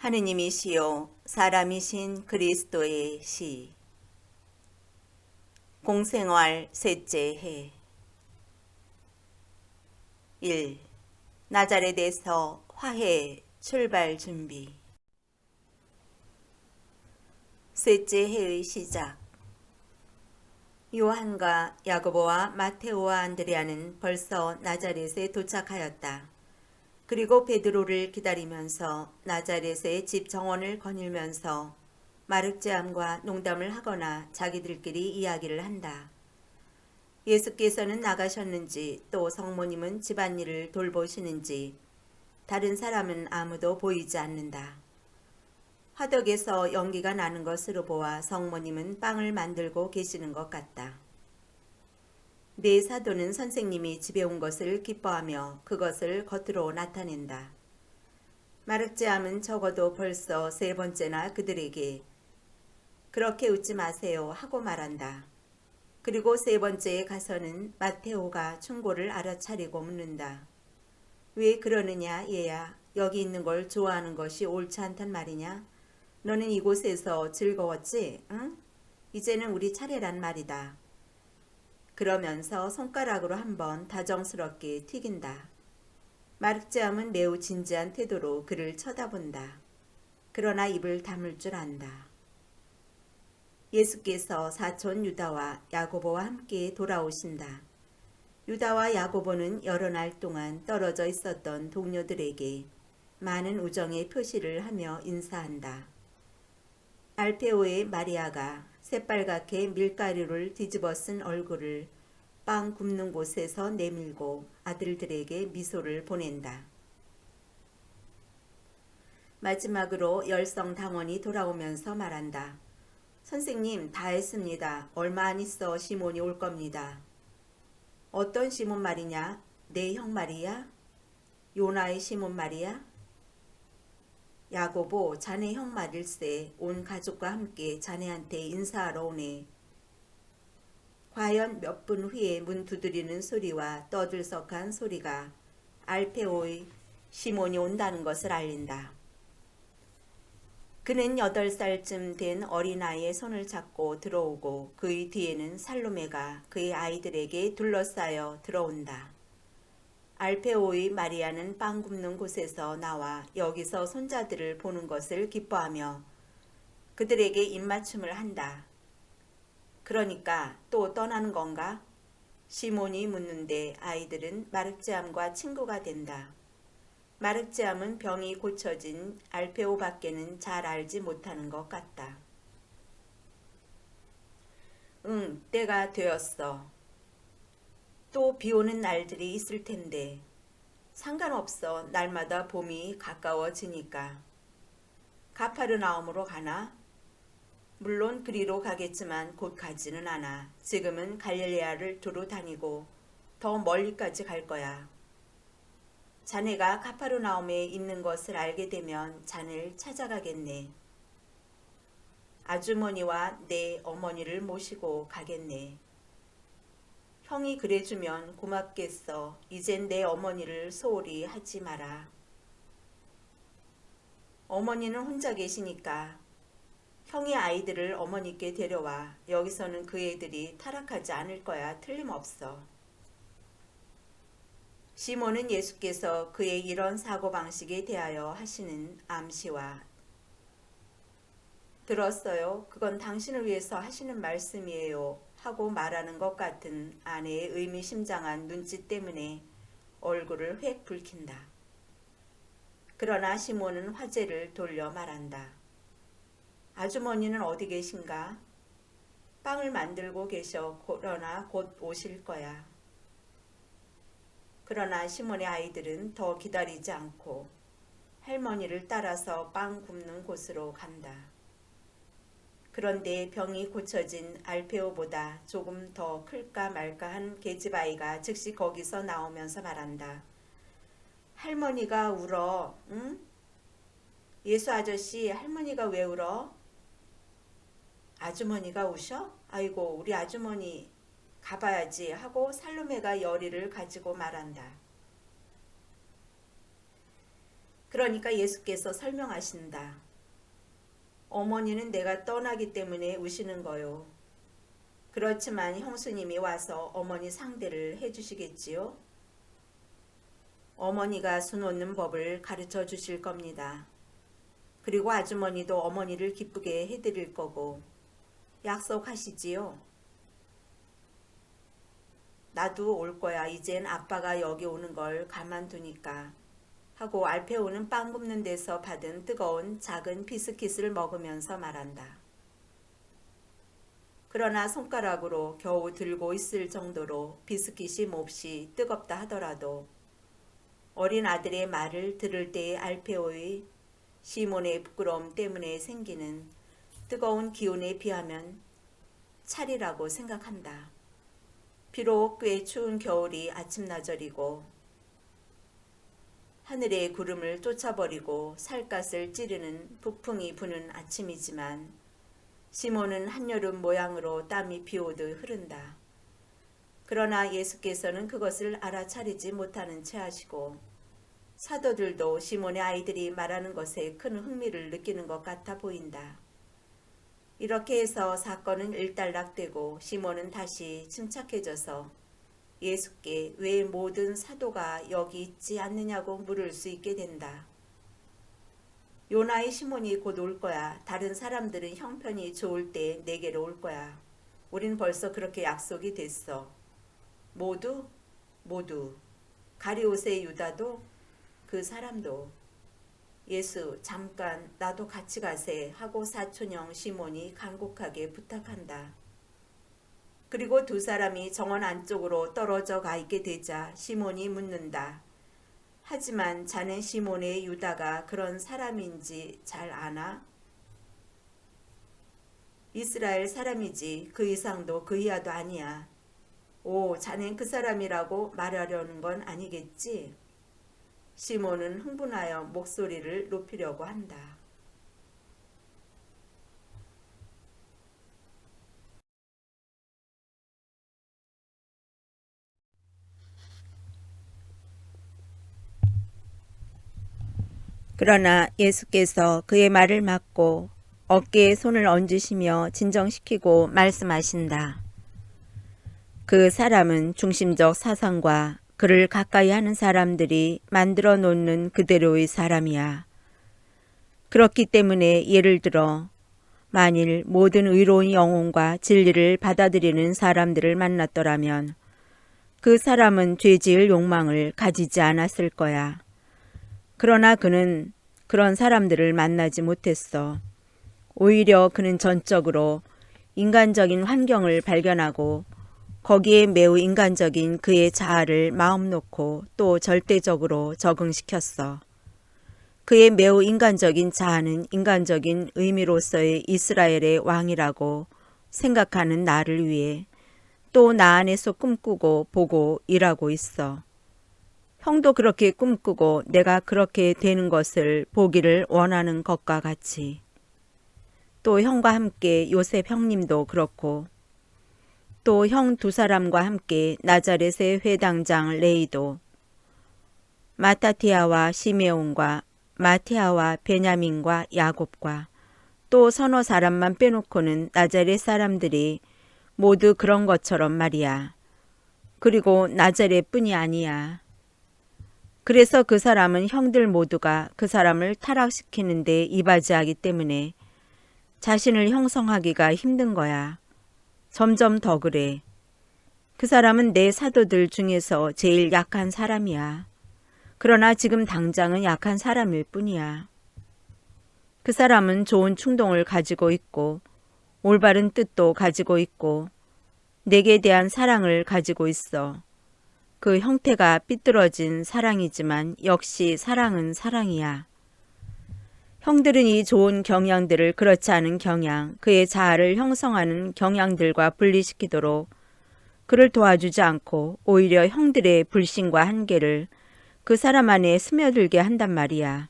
하느님이시요 사람이신 그리스도의 시. 공생활 셋째 해. 1. 나자렛에서 화해 출발 준비. 셋째 해의 시작. 요한과 야고보와 마테오와 안드레아는 벌써 나자렛에 도착하였다. 그리고 베드로를 기다리면서 나자렛의 집 정원을 거닐면서 마륵제암과 농담을 하거나 자기들끼리 이야기를 한다. 예수께서는 나가셨는지 또 성모님은 집안일을 돌보시는지 다른 사람은 아무도 보이지 않는다. 화덕에서 연기가 나는 것으로 보아 성모님은 빵을 만들고 계시는 것 같다. 네 사도는 선생님이 집에 온 것을 기뻐하며 그것을 겉으로 나타낸다. 마륵제암은 적어도 벌써 세 번째나 그들에게 그렇게 웃지 마세요 하고 말한다. 그리고 세 번째에 가서는 마테오가 충고를 알아차리고 묻는다. 왜 그러느냐 얘야, 여기 있는 걸 좋아하는 것이 옳지 않단 말이냐? 너는 이곳에서 즐거웠지? 응? 이제는 우리 차례란 말이다. 그러면서 손가락으로 한번 다정스럽게 튀긴다. 마륵제암은 매우 진지한 태도로 그를 쳐다본다. 그러나 입을 다물 줄 안다. 예수께서 사촌 유다와 야고보와 함께 돌아오신다. 유다와 야고보는 여러 날 동안 떨어져 있었던 동료들에게 많은 우정의 표시를 하며 인사한다. 알페오의 마리아가 새빨갛게 밀가루를 뒤집어 쓴 얼굴을 빵 굽는 곳에서 내밀고 아들들에게 미소를 보낸다. 마지막으로 열성당원이 돌아오면서 말한다. 선생님, 다 했습니다. 얼마 안 있어 시몬이 올 겁니다. 어떤 시몬 말이냐? 내 형 말이야? 요나의 시몬 말이야? 야고보, 자네 형 말일세. 온 가족과 함께 자네한테 인사하러 오네. 과연 몇 분 후에 문 두드리는 소리와 떠들썩한 소리가 알페오의 시몬이 온다는 것을 알린다. 그는 8살쯤 된 어린아이의 손을 잡고 들어오고 그의 뒤에는 살로메가 그의 아이들에게 둘러싸여 들어온다. 알페오의 마리아는 빵 굽는 곳에서 나와 여기서 손자들을 보는 것을 기뻐하며 그들에게 입맞춤을 한다. 그러니까 또 떠나는 건가? 시몬이 묻는데 아이들은 마륵제암과 친구가 된다. 마륵제암은 병이 고쳐진 알페오밖에는 잘 알지 못하는 것 같다. 응, 때가 되었어. 또 비오는 날들이 있을 텐데 상관없어. 날마다 봄이 가까워지니까. 가파르나움으로 가나? 물론 그리로 가겠지만 곧 가지는 않아. 지금은 갈릴레아를 두루 다니고 더 멀리까지 갈 거야. 자네가 가파르나움에 있는 것을 알게 되면 자네를 찾아가겠네. 아주머니와 내 어머니를 모시고 가겠네. 형이 그래주면 고맙겠어. 이젠 내 어머니를 소홀히 하지 마라. 어머니는 혼자 계시니까 형이 아이들을 어머니께 데려와. 여기서는 그 애들이 타락하지 않을 거야. 틀림없어. 시몬은 예수께서 그의 이런 사고방식에 대하여 하시는 암시와 들었어요. 그건 당신을 위해서 하시는 말씀이에요. 하고 말하는 것 같은 아내의 의미심장한 눈짓 때문에 얼굴을 획 붉힌다. 그러나 시몬은 화제를 돌려 말한다. 아주머니는 어디 계신가? 빵을 만들고 계셔. 그러나 곧 오실 거야. 그러나 시몬의 아이들은 더 기다리지 않고 할머니를 따라서 빵 굽는 곳으로 간다. 그런데 병이 고쳐진 알페오보다 조금 더 클까 말까 한 계집아이가 즉시 거기서 나오면서 말한다. 할머니가 울어. 응? 예수 아저씨, 할머니가 왜 울어? 아주머니가 우셔? 아이고, 우리 아주머니 가봐야지 하고 살로메가 열의를 가지고 말한다. 그러니까 예수께서 설명하신다. 어머니는 내가 떠나기 때문에 우시는 거요. 그렇지만 형수님이 와서 어머니 상대를 해주시겠지요? 어머니가 수 놓는 법을 가르쳐 주실 겁니다. 그리고 아주머니도 어머니를 기쁘게 해드릴 거고 약속하시지요? 나도 올 거야. 이젠 아빠가 여기 오는 걸 가만두니까 하고 알페오는 빵 굽는 데서 받은 뜨거운 작은 비스킷을 먹으면서 말한다. 그러나 손가락으로 겨우 들고 있을 정도로 비스킷이 몹시 뜨겁다 하더라도 어린 아들의 말을 들을 때의 알페오의 시몬의 부끄러움 때문에 생기는 뜨거운 기운에 비하면 찰이라고 생각한다. 비록 꽤 추운 겨울이 아침나절이고 하늘의 구름을 쫓아버리고 살갗을 찌르는 북풍이 부는 아침이지만 시몬은 한여름 모양으로 땀이 비오듯 흐른다. 그러나 예수께서는 그것을 알아차리지 못하는 채 하시고 사도들도 시몬의 아이들이 말하는 것에 큰 흥미를 느끼는 것 같아 보인다. 이렇게 해서 사건은 일단락되고 시몬은 다시 침착해져서 예수께 왜 모든 사도가 여기 있지 않느냐고 물을 수 있게 된다. 요나의 시몬이 곧 올 거야. 다른 사람들은 형편이 좋을 때 내게로 올 거야. 우린 벌써 그렇게 약속이 됐어. 모두? 가리오세의 유다도? 그 사람도. 예수, 잠깐 나도 같이 가세 하고 사촌형 시몬이 간곡하게 부탁한다. 그리고 두 사람이 정원 안쪽으로 떨어져 가 있게 되자 시몬이 묻는다. 하지만 자넨 시몬의 유다가 그런 사람인지 잘 아나? 이스라엘 사람이지 그 이상도 그 이하도 아니야. 오, 자넨 그 사람이라고 말하려는 건 아니겠지? 시몬은 흥분하여 목소리를 높이려고 한다. 그러나 예수께서 그의 말을 막고 어깨에 손을 얹으시며 진정시키고 말씀하신다. 그 사람은 중심적 사상과 그를 가까이 하는 사람들이 만들어 놓는 그대로의 사람이야. 그렇기 때문에 예를 들어 만일 모든 의로운 영혼과 진리를 받아들이는 사람들을 만났더라면 그 사람은 죄지을 욕망을 가지지 않았을 거야. 그러나 그는 그런 사람들을 만나지 못했어. 오히려 그는 전적으로 인간적인 환경을 발견하고 거기에 매우 인간적인 그의 자아를 마음 놓고 또 절대적으로 적응시켰어. 그의 매우 인간적인 자아는 인간적인 의미로서의 이스라엘의 왕이라고 생각하는 나를 위해 또 나 안에서 꿈꾸고 보고 일하고 있어. 형도 그렇게 꿈꾸고 내가 그렇게 되는 것을 보기를 원하는 것과 같이. 또 형과 함께 요셉 형님도 그렇고 또 형 두 사람과 함께 나자렛의 회당장 레이도 마타티아와 시메온과 마티아와 베냐민과 야곱과 또 서너 사람만 빼놓고는 나자렛 사람들이 모두 그런 것처럼 말이야. 그리고 나자렛뿐이 아니야. 그래서 그 사람은 형들 모두가 그 사람을 타락시키는 데 이바지하기 때문에 자신을 형성하기가 힘든 거야. 점점 더 그래. 그 사람은 내 사도들 중에서 제일 약한 사람이야. 그러나 지금 당장은 약한 사람일 뿐이야. 그 사람은 좋은 충동을 가지고 있고 올바른 뜻도 가지고 있고 내게 대한 사랑을 가지고 있어. 그 형태가 삐뚤어진 사랑이지만 역시 사랑은 사랑이야. 형들은 이 좋은 경향들을 그렇지 않은 경향, 그의 자아를 형성하는 경향들과 분리시키도록 그를 도와주지 않고 오히려 형들의 불신과 한계를 그 사람 안에 스며들게 한단 말이야.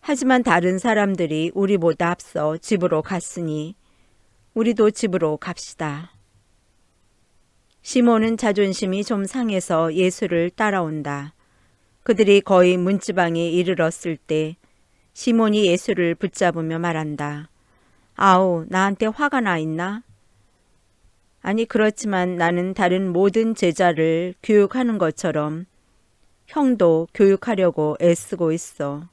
하지만 다른 사람들이 우리보다 앞서 집으로 갔으니 우리도 집으로 갑시다. 시몬은 자존심이 좀 상해서 예수를 따라온다. 그들이 거의 문지방에 이르렀을 때 시몬이 예수를 붙잡으며 말한다. 아우, 나한테 화가 나 있나? 아니, 그렇지만 나는 다른 모든 제자를 교육하는 것처럼 형도 교육하려고 애쓰고 있어.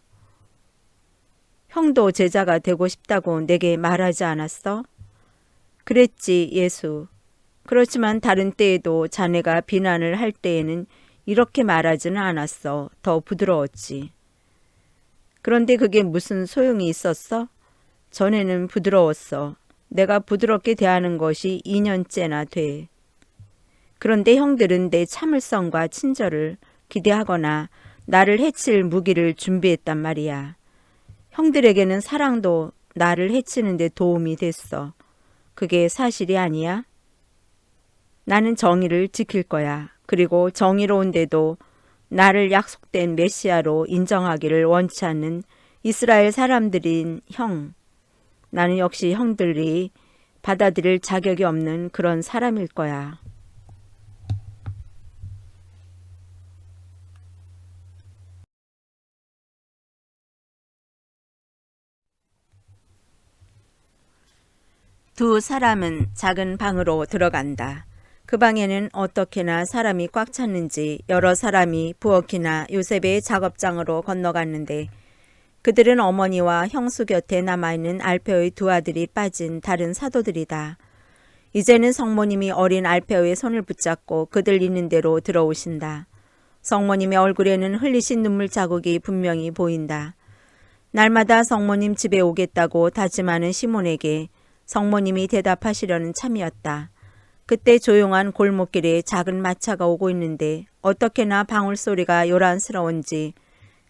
형도 제자가 되고 싶다고 내게 말하지 않았어? 그랬지, 예수. 그렇지만 다른 때에도 자네가 비난을 할 때에는 이렇게 말하지는 않았어. 더 부드러웠지. 그런데 그게 무슨 소용이 있었어? 전에는 부드러웠어. 내가 부드럽게 대하는 것이 2년째나 돼. 그런데 형들은 내 참을성과 친절을 기대하거나 나를 해칠 무기를 준비했단 말이야. 형들에게는 사랑도 나를 해치는 데 도움이 됐어. 그게 사실이 아니야? 나는 정의를 지킬 거야. 그리고 정의로운데도 나를 약속된 메시아로 인정하기를 원치 않는 이스라엘 사람들인 형. 나는 역시 형들이 받아들일 자격이 없는 그런 사람일 거야. 두 사람은 작은 방으로 들어간다. 그 방에는 어떻게나 사람이 꽉 찼는지 여러 사람이 부엌이나 요셉의 작업장으로 건너갔는데 그들은 어머니와 형수 곁에 남아있는 알페오의 두 아들이 빠진 다른 사도들이다. 이제는 성모님이 어린 알페오의 손을 붙잡고 그들 있는 대로 들어오신다. 성모님의 얼굴에는 흘리신 눈물 자국이 분명히 보인다. 날마다 성모님 집에 오겠다고 다짐하는 시몬에게 성모님이 대답하시려는 참이었다. 그때 조용한 골목길에 작은 마차가 오고 있는데 어떻게나 방울소리가 요란스러운지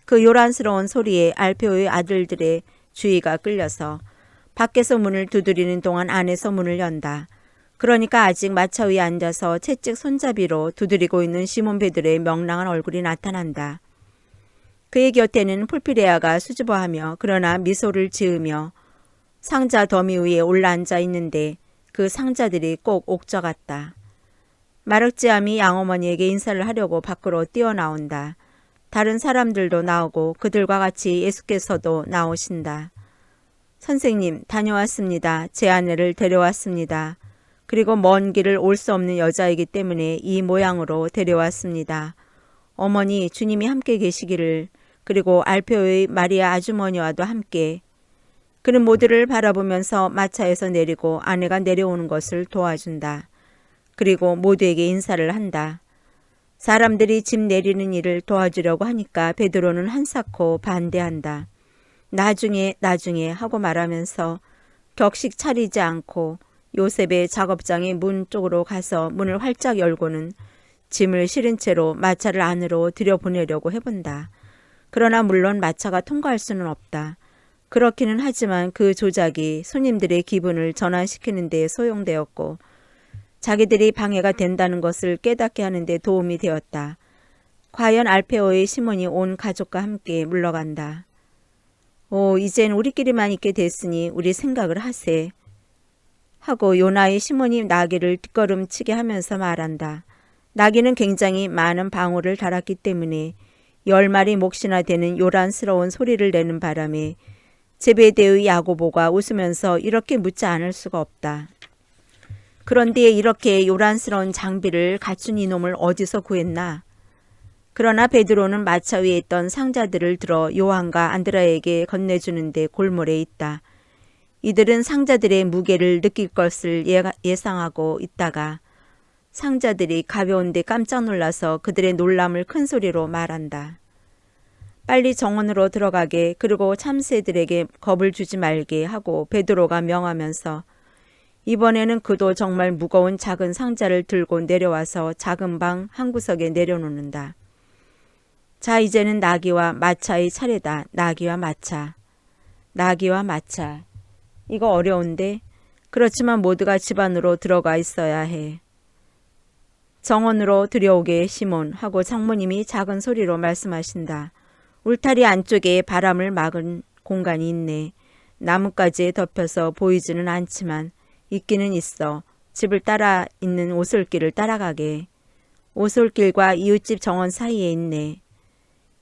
그 요란스러운 소리에 알페오의 아들들의 주의가 끌려서 밖에서 문을 두드리는 동안 안에서 문을 연다. 그러니까 아직 마차 위에 앉아서 채찍 손잡이로 두드리고 있는 시몬 베드로의 명랑한 얼굴이 나타난다. 그의 곁에는 풀피레아가 수줍어하며 그러나 미소를 지으며 상자 더미 위에 올라앉아 있는데 그 상자들이 꼭 옥저 같다. 마르지암이 양어머니에게 인사를 하려고 밖으로 뛰어나온다. 다른 사람들도 나오고 그들과 같이 예수께서도 나오신다. 선생님, 다녀왔습니다. 제 아내를 데려왔습니다. 그리고 먼 길을 올 수 없는 여자이기 때문에 이 모양으로 데려왔습니다. 어머니, 주님이 함께 계시기를, 그리고 알페오의 마리아 아주머니와도 함께. 그는 모두를 바라보면서 마차에서 내리고 아내가 내려오는 것을 도와준다. 그리고 모두에게 인사를 한다. 사람들이 집 내리는 일을 도와주려고 하니까 베드로는 한사코 반대한다. 나중에 하고 말하면서 격식 차리지 않고 요셉의 작업장의 문 쪽으로 가서 문을 활짝 열고는 짐을 실은 채로 마차를 안으로 들여보내려고 해본다. 그러나 물론 마차가 통과할 수는 없다. 그렇기는 하지만 그 조작이 손님들의 기분을 전환시키는 데 소용되었고 자기들이 방해가 된다는 것을 깨닫게 하는 데 도움이 되었다. 과연 알페오의 시몬이 온 가족과 함께 물러간다. 오, 이젠 우리끼리만 있게 됐으니 우리 생각을 하세. 하고 요나의 시몬이 나귀를 뒷걸음치게 하면서 말한다. 나귀는 굉장히 많은 방울을 달았기 때문에 10마리 몫이나 되는 요란스러운 소리를 내는 바람에 제베데의 야고보가 웃으면서 이렇게 묻지 않을 수가 없다. 그런데 이렇게 요란스러운 장비를 갖춘 이놈을 어디서 구했나? 그러나 베드로는 마차 위에 있던 상자들을 들어 요한과 안드레에게 건네주는데 골몰에 있다. 이들은 상자들의 무게를 느낄 것을 예상하고 있다가 상자들이 가벼운데 깜짝 놀라서 그들의 놀람을 큰 소리로 말한다. 빨리 정원으로 들어가게 그리고 참새들에게 겁을 주지 말게 하고 베드로가 명하면서 이번에는 그도 정말 무거운 작은 상자를 들고 내려와서 작은 방 한 구석에 내려놓는다. 자, 이제는 나귀와 마차의 차례다. 나귀와 마차. 나귀와 마차. 이거 어려운데? 그렇지만 모두가 집 안으로 들어가 있어야 해. 정원으로 들여오게 시몬 하고 장모님이 작은 소리로 말씀하신다. 울타리 안쪽에 바람을 막은 공간이 있네. 나뭇가지에 덮여서 보이지는 않지만 있기는 있어. 집을 따라 있는 오솔길을 따라가게. 오솔길과 이웃집 정원 사이에 있네.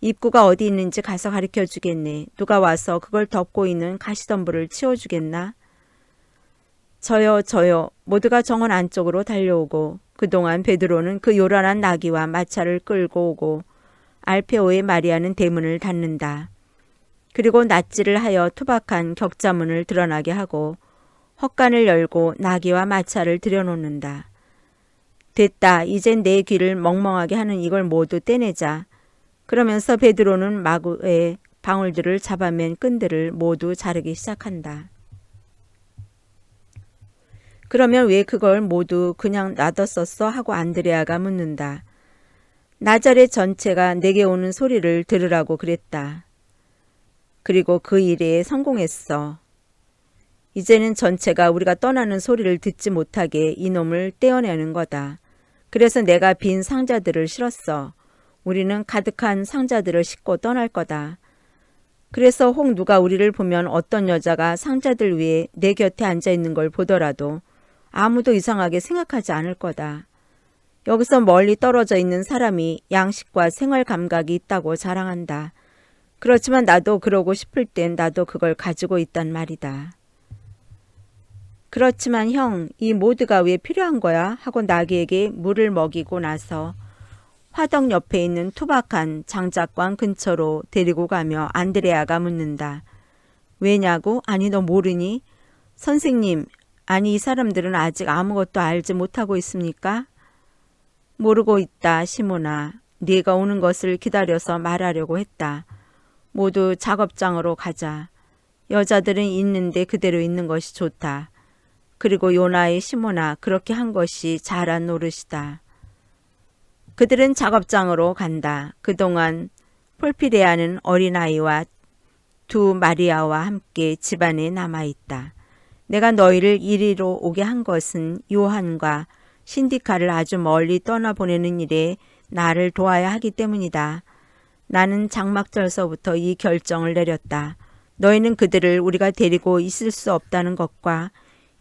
입구가 어디 있는지 가서 가르쳐 주겠네. 누가 와서 그걸 덮고 있는 가시덤불을 치워주겠나? 저요. 모두가 정원 안쪽으로 달려오고 그동안 베드로는 그 요란한 나귀와 마차를 끌고 오고 알페오의 마리아는 대문을 닫는다. 그리고 낫지를 하여 투박한 격자문을 드러나게 하고 헛간을 열고 나귀와 마차를 들여놓는다. 됐다. 이젠 내 귀를 멍멍하게 하는 이걸 모두 떼내자. 그러면서 베드로는 마구의 방울들을 잡아맨 끈들을 모두 자르기 시작한다. 그러면 왜 그걸 모두 그냥 놔뒀었어? 하고 안드레아가 묻는다. 나자렛 전체가 내게 오는 소리를 들으라고 그랬다. 그리고 그 일에 성공했어. 이제는 전체가 우리가 떠나는 소리를 듣지 못하게 이놈을 떼어내는 거다. 그래서 내가 빈 상자들을 실었어. 우리는 가득한 상자들을 싣고 떠날 거다. 그래서 혹 누가 우리를 보면 어떤 여자가 상자들 위에 내 곁에 앉아있는 걸 보더라도 아무도 이상하게 생각하지 않을 거다. 여기서 멀리 떨어져 있는 사람이 양식과 생활 감각이 있다고 자랑한다. 그렇지만 나도 그러고 싶을 땐 나도 그걸 가지고 있단 말이다. 그렇지만 형, 이 모두가 왜 필요한 거야? 하고 나귀에게 물을 먹이고 나서 화덕 옆에 있는 투박한 장작관 근처로 데리고 가며 안드레아가 묻는다. 왜냐고? 아니 너 모르니? 선생님, 아니 이 사람들은 아직 아무것도 알지 못하고 있습니까? 모르고 있다, 시몬아. 네가 오는 것을 기다려서 말하려고 했다. 모두 작업장으로 가자. 여자들은 있는데 그대로 있는 것이 좋다. 그리고 요나의 시몬아, 그렇게 한 것이 잘한 노릇이다. 그들은 작업장으로 간다. 그동안 폴피레아는 어린아이와 두 마리아와 함께 집안에 남아있다. 내가 너희를 이리로 오게 한 것은 요한과 신디카를 아주 멀리 떠나보내는 일에 나를 도와야 하기 때문이다. 나는 장막절서부터 이 결정을 내렸다. 너희는 그들을 우리가 데리고 있을 수 없다는 것과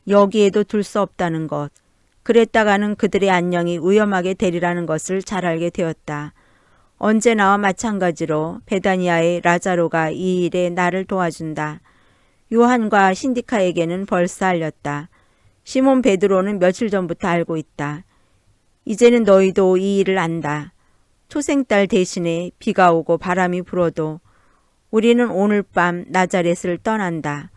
여기에도 둘 수 없다는 것, 그랬다가는 그들의 안녕이 위험하게 되리라는 것을 잘 알게 되었다. 언제나와 마찬가지로 베다니아의 라자로가 이 일에 나를 도와준다. 요한과 신디카에게는 벌써 알렸다. 시몬 베드로는 며칠 전부터 알고 있다. 이제는 너희도 이 일을 안다. 초생딸 대신에 비가 오고 바람이 불어도 우리는 오늘 밤 나자렛을 떠난다.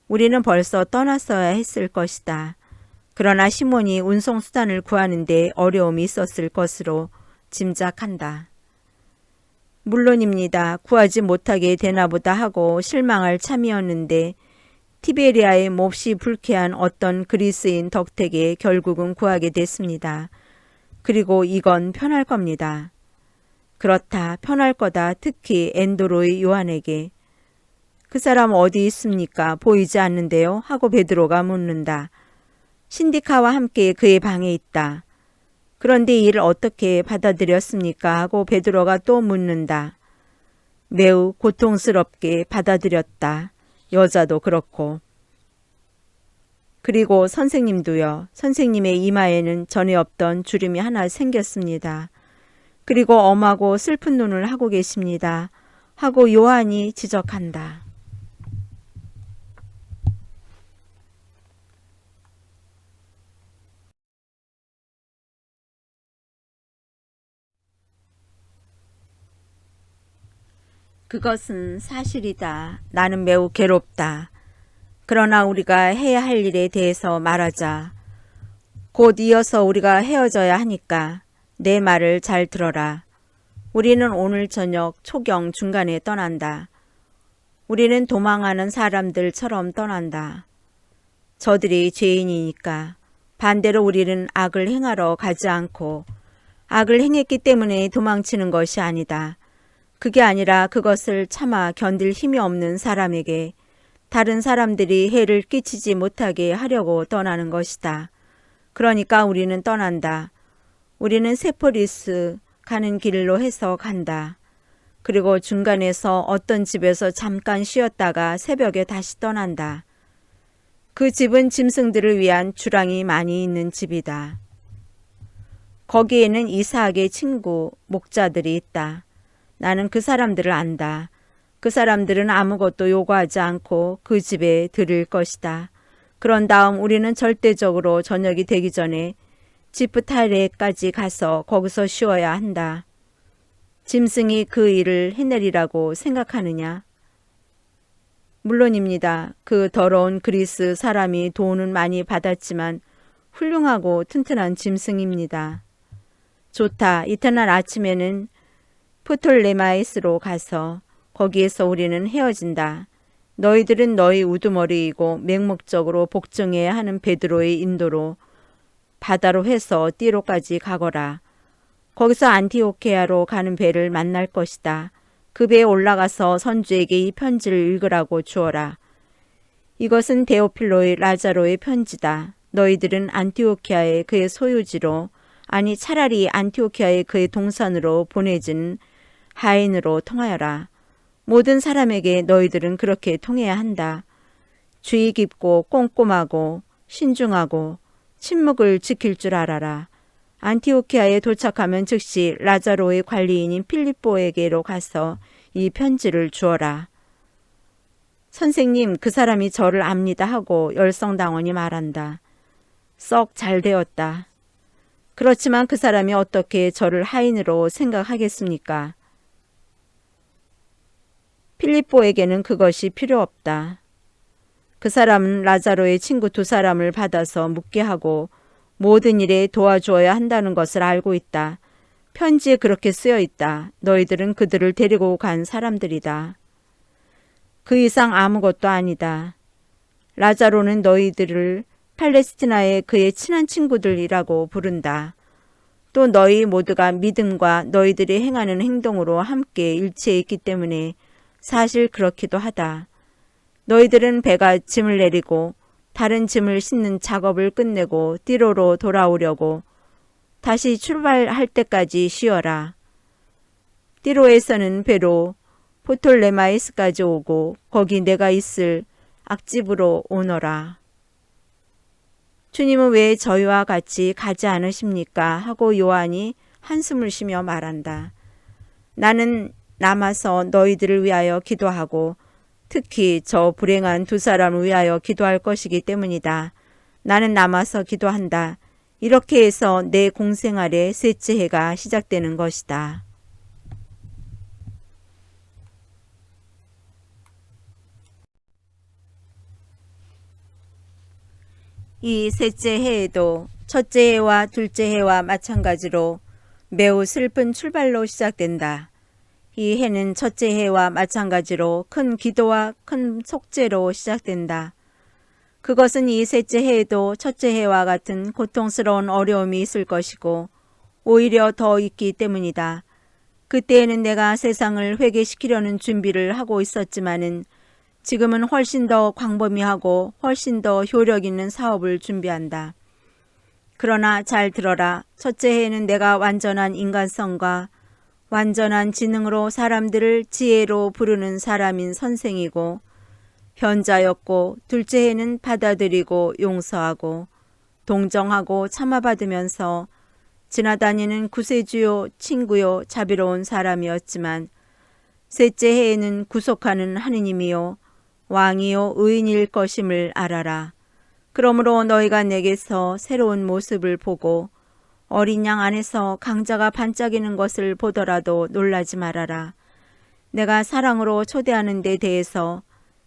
우리는 벌써 떠났어야 했을 것이다. 그러나 시몬이 운송수단을 구하는 데 어려움이 있었을 것으로 짐작한다. 물론입니다. 구하지 못하게 되나보다 하고 실망할 참이었는데 티베리아의 몹시 불쾌한 어떤 그리스인 덕택에 결국은 구하게 됐습니다. 그리고 이건 편할 겁니다. 그렇다. 편할 거다. 특히 엔도로의 요한에게. 그 사람 어디 있습니까? 보이지 않는데요? 하고 베드로가 묻는다. 신디카와 함께 그의 방에 있다. 그런데 이 일을 어떻게 받아들였습니까? 하고 베드로가 또 묻는다. 매우 고통스럽게 받아들였다. 여자도 그렇고. 그리고 선생님도요. 선생님의 이마에는 전에 없던 주름이 하나 생겼습니다. 그리고 엄하고 슬픈 눈을 하고 계십니다. 하고 요한이 지적한다. 그것은 사실이다. 나는 매우 괴롭다. 그러나 우리가 해야 할 일에 대해서 말하자. 곧 이어서 우리가 헤어져야 하니까 내 말을 잘 들어라. 우리는 오늘 저녁 초경 중간에 떠난다. 우리는 도망하는 사람들처럼 떠난다. 저들이 죄인이니까. 반대로 우리는 악을 행하러 가지 않고 악을 행했기 때문에 도망치는 것이 아니다. 그게 아니라 그것을 참아 견딜 힘이 없는 사람에게 다른 사람들이 해를 끼치지 못하게 하려고 떠나는 것이다. 그러니까 우리는 떠난다. 우리는 세포리스 가는 길로 해서 간다. 그리고 중간에서 어떤 집에서 잠깐 쉬었다가 새벽에 다시 떠난다. 그 집은 짐승들을 위한 주랑이 많이 있는 집이다. 거기에는 이삭의 친구 목자들이 있다. 나는 그 사람들을 안다. 그 사람들은 아무것도 요구하지 않고 그 집에 들을 것이다. 그런 다음 우리는 절대적으로 저녁이 되기 전에 지프타레까지 가서 거기서 쉬어야 한다. 짐승이 그 일을 해내리라고 생각하느냐? 물론입니다. 그 더러운 그리스 사람이 돈은 많이 받았지만 훌륭하고 튼튼한 짐승입니다. 좋다. 이튿날 아침에는 프톨레마이스로 가서 거기에서 우리는 헤어진다. 너희들은 너희 우두머리이고 맹목적으로 복종해야 하는 베드로의 인도로 바다로 해서 띠로까지 가거라. 거기서 안티오케아로 가는 배를 만날 것이다. 그 배에 올라가서 선주에게 이 편지를 읽으라고 주어라. 이것은 데오필로의 라자로의 편지다. 너희들은 안티오키아의 그의 소유지로, 아니 차라리 안티오키아의 그의 동산으로 보내진 하인으로 통하여라. 모든 사람에게 너희들은 그렇게 통해야 한다. 주의 깊고 꼼꼼하고 신중하고 침묵을 지킬 줄 알아라. 안티오키아에 도착하면 즉시 라자로의 관리인인 필립보에게로 가서 이 편지를 주어라. 선생님, 그 사람이 저를 압니다 하고 열성당원이 말한다. 썩 잘 되었다. 그렇지만 그 사람이 어떻게 저를 하인으로 생각하겠습니까? 필립보에게는 그것이 필요 없다. 그 사람은 라자로의 친구 2사람을 받아서 묵게 하고 모든 일에 도와주어야 한다는 것을 알고 있다. 편지에 그렇게 쓰여 있다. 너희들은 그들을 데리고 간 사람들이다. 그 이상 아무것도 아니다. 라자로는 너희들을 팔레스티나의 그의 친한 친구들이라고 부른다. 또 너희 모두가 믿음과 너희들이 행하는 행동으로 함께 일치해 있기 때문에 사실 그렇기도 하다. 너희들은 배가 짐을 내리고 다른 짐을 싣는 작업을 끝내고 띠로로 돌아오려고 다시 출발할 때까지 쉬어라. 띠로에서는 배로 포톨레마이스까지 오고 거기 내가 있을 악집으로 오너라. 주님은 왜 저희와 같이 가지 않으십니까? 하고 요한이 한숨을 쉬며 말한다. 나는 남아서 너희들을 위하여 기도하고 특히 저 불행한 2사람을 위하여 기도할 것이기 때문이다. 나는 남아서 기도한다. 이렇게 해서 내 공생활의 셋째 해가 시작되는 것이다. 이 셋째 해에도 첫째 해와 둘째 해와 마찬가지로 매우 슬픈 출발로 시작된다. 이 해는 첫째 해와 마찬가지로 큰 기도와 큰 속죄로 시작된다. 그것은 이 셋째 해에도 첫째 해와 같은 고통스러운 어려움이 있을 것이고 오히려 더 있기 때문이다. 그때에는 내가 세상을 회개시키려는 준비를 하고 있었지만은 지금은 훨씬 더 광범위하고 훨씬 더 효력 있는 사업을 준비한다. 그러나 잘 들어라. 첫째 해에는 내가 완전한 인간성과 완전한 지능으로 사람들을 지혜로 부르는 사람인 선생이고 현자였고, 둘째 해는 받아들이고 용서하고 동정하고 참아받으면서 지나다니는 구세주요 친구요 자비로운 사람이었지만, 셋째 해에는 구속하는 하느님이요 왕이요 의인일 것임을 알아라. 그러므로 너희가 내게서 새로운 모습을 보고 어린 양 안에서 강자가 반짝이는 것을 보더라도 놀라지 말아라. 내가 사랑으로 초대하는 데 대해서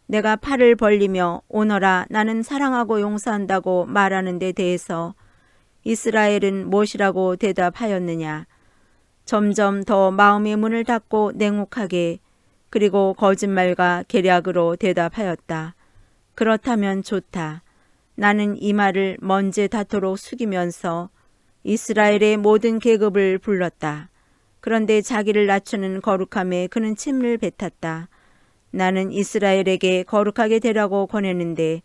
내가 팔을 벌리며 오너라 나는 사랑하고 용서한다고 말하는 데 대해서 이스라엘은 무엇이라고 대답하였느냐. 점점 더 마음의 문을 닫고 냉혹하게 그리고 거짓말과 계략으로 대답하였다. 그렇다면 좋다. 나는 이 말을 먼지 닿도록 숙이면서 이스라엘의 모든 계급을 불렀다. 그런데 자기를 낮추는 거룩함에 그는 침을 뱉었다. 나는 이스라엘에게 거룩하게 되라고 권했는데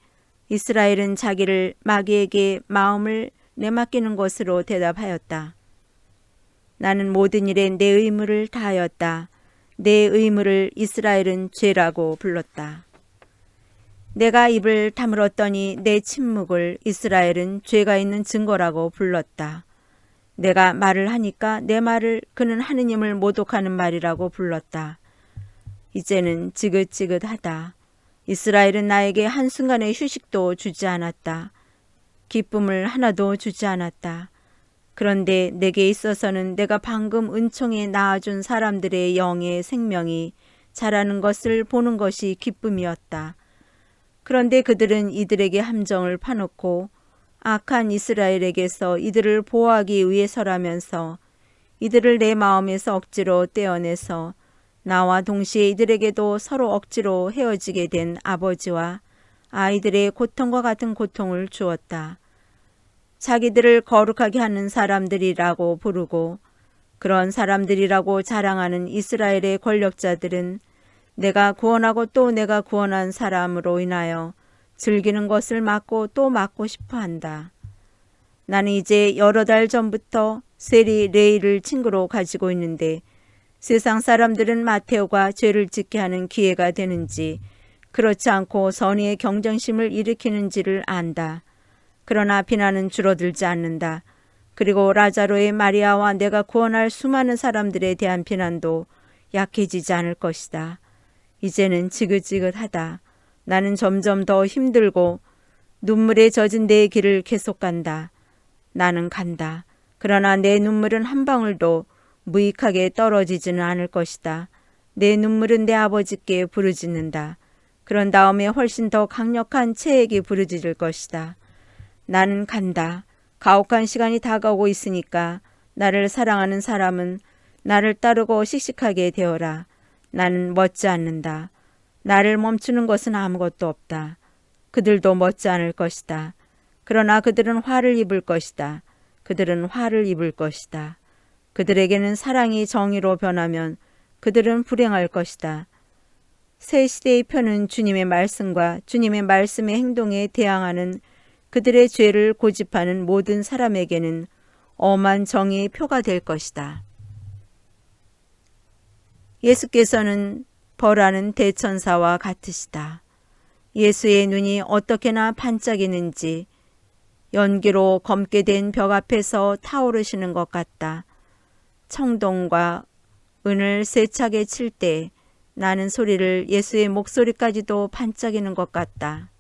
이스라엘은 자기를 마귀에게 마음을 내맡기는 것으로 대답하였다. 나는 모든 일에 내 의무를 다하였다. 내 의무를 이스라엘은 죄라고 불렀다. 내가 입을 다물었더니 내 침묵을 이스라엘은 죄가 있는 증거라고 불렀다. 내가 말을 하니까 내 말을 그는 하느님을 모독하는 말이라고 불렀다. 이제는 지긋지긋하다. 이스라엘은 나에게 한순간의 휴식도 주지 않았다. 기쁨을 하나도 주지 않았다. 그런데 내게 있어서는 내가 방금 은총에 낳아준 사람들의 영의 생명이 자라는 것을 보는 것이 기쁨이었다. 그런데 그들은 이들에게 함정을 파놓고 악한 이스라엘에게서 이들을 보호하기 위해서라면서 이들을 내 마음에서 억지로 떼어내서 나와 동시에 이들에게도 서로 억지로 헤어지게 된 아버지와 아이들의 고통과 같은 고통을 주었다. 자기들을 거룩하게 하는 사람들이라고 부르고 그런 사람들이라고 자랑하는 이스라엘의 권력자들은 내가 구원하고 또 내가 구원한 사람으로 인하여 즐기는 것을 막고 또 막고 싶어 한다. 나는 이제 여러 달 전부터 세리 레이를 친구로 가지고 있는데 세상 사람들은 마테오가 죄를 짓게 하는 기회가 되는지 그렇지 않고 선의의 경쟁심을 일으키는지를 안다. 그러나 비난은 줄어들지 않는다. 그리고 라자로의 마리아와 내가 구원할 수많은 사람들에 대한 비난도 약해지지 않을 것이다. 이제는 지긋지긋하다. 나는 점점 더 힘들고 눈물에 젖은 내 길을 계속 간다. 나는 간다. 그러나 내 눈물은 한 방울도 무익하게 떨어지지는 않을 것이다. 내 눈물은 내 아버지께 부르짖는다. 그런 다음에 훨씬 더 강력한 체액이 부르짖을 것이다. 나는 간다. 가혹한 시간이 다가오고 있으니까 나를 사랑하는 사람은 나를 따르고 씩씩하게 되어라. 나는 멎지 않는다. 나를 멈추는 것은 아무것도 없다. 그들도 멎지 않을 것이다. 그러나 그들은 화를 입을 것이다. 그들은 화를 입을 것이다. 그들에게는 사랑이 정의로 변하면 그들은 불행할 것이다. 새 시대의 표는 주님의 말씀과 주님의 말씀의 행동에 대항하는 그들의 죄를 고집하는 모든 사람에게는 엄한 정의의 표가 될 것이다. 예수께서는 벌하는 대천사와 같으시다. 예수의 눈이 어떻게나 반짝이는지 연기로 검게 된 벽 앞에서 타오르시는 것 같다. 청동과 은을 세차게 칠 때 나는 소리를 예수의 목소리까지도 반짝이는 것 같다.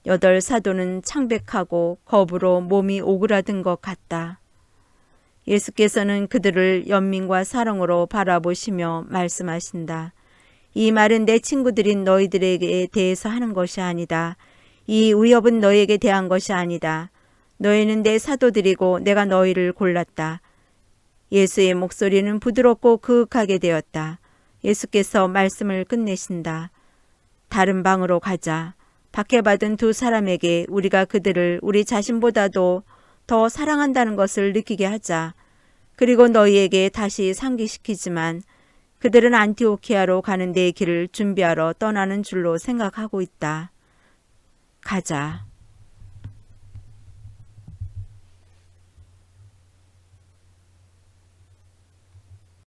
8 사도는 창백하고 겁으로 몸이 오그라든 것 같다. 예수께서는 그들을 연민과 사랑으로 바라보시며 말씀하신다. 이 말은 내 친구들인 너희들에게 대해서 하는 것이 아니다. 이 위협은 너희에게 대한 것이 아니다. 너희는 내 사도들이고 내가 너희를 골랐다. 예수의 목소리는 부드럽고 그윽하게 되었다. 예수께서 말씀을 끝내신다. 다른 방으로 가자. 박해받은 2 사람에게 우리가 그들을 우리 자신보다도 더 사랑한다는 것을 느끼게 하자. 그리고 너희에게 다시 상기시키지만 그들은 안티오키아로 가는 내 길을 준비하러 떠나는 줄로 생각하고 있다. 가자.